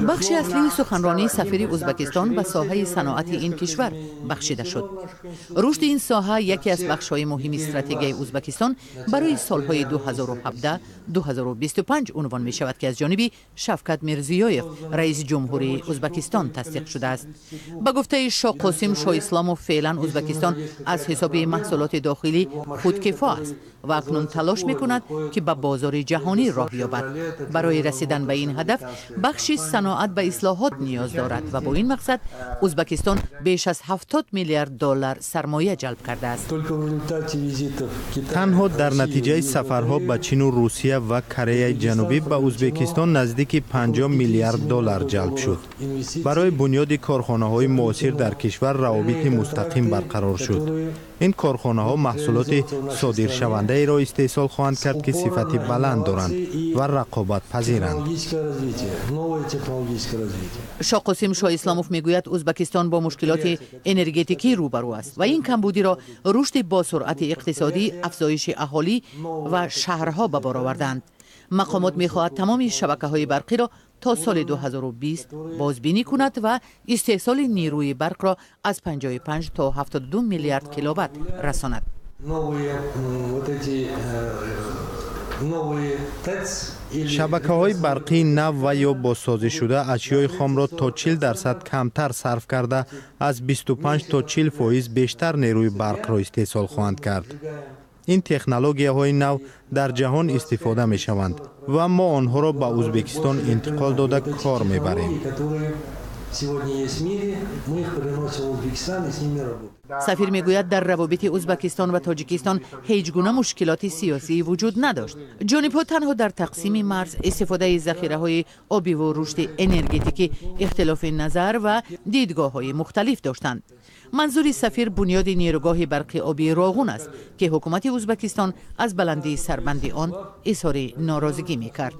بخش اصلی سخنرانی سفیر ازبکستان به ساحه صنعت این کشور بخشیده شد. رشد این ساحه یکی از بخش‌های مهم استراتژی ازبکستان برای سالهای 2017-2025 عنوان می شود که از جانب شفقت میرزیویف رئیس جمهوری ازبکستان تصدیق شده است. با گفته شاه قاسم شاه اسلاموف فعلا ازبکستان از حساب محصولات داخلی خودکفا است و اکنون تلاش می‌کند که به بازار جهانی راه یابد. برای رسیدن به این هدف بخش صنعت به اصلاحات نیاز دارد و با این مقصد ازبکستان بیش از 70 میلیارد دلار سرمایه جلب کرده است. تنها در نتیجه سفرها به چین و روسیه و کره جنوبی به ازبکستان نزدیک 50 میلیارد دلار جلب شد. برای بنیاد کارخانه‌های معاصر در کشور روابط مستقیم برقرار شد. این کارخانه‌ها محصولات صادرشونده ای را استحصال خواهند کرد که صفت بلند دارند و رقابت پذیرند. شاه قاسم شاه اسلاموف میگوید ازبکستان با مشکلات انرژتیکی روبرو است و این کمبودی را رشد با سرعت اقتصادی، افزایش اهالی و شهرها به بار آوردند. مقامات می‌خواهد تمام شبکه‌های برقی را تا سال 2020 بازبینی کند و استحصال نیروی برق را از 55 تا 72 میلیارد کیلووات رساند. شبکه‌های برقی نو و یا بازسازی شده اشیای خام را تا 40% کمتر صرف کرده از 25 تا 40% بیشتر نیروی برق را استحصال خواهند کرد. این تکنولوژی‌های نو در جهان استفاده می‌شوند و ما آنها را به ازبکستان انتقال داده کار می‌بریم. سفیر میگوید در روابط ازبکستان و تاجیکستان هیچ گونه مشکلات سیاسی وجود نداشت. جانب‌ها تنها در تقسیم مرز، استفاده ذخیره‌های آبی و رشد انرژتیکی اختلاف نظر و دیدگاه‌های مختلف داشتند. منظور سفیر بنیاد نیروگاه برق آبی راغون است که حکومت ازبکستان از بلندی سربند آن اظهار ناراضگی می‌کرد.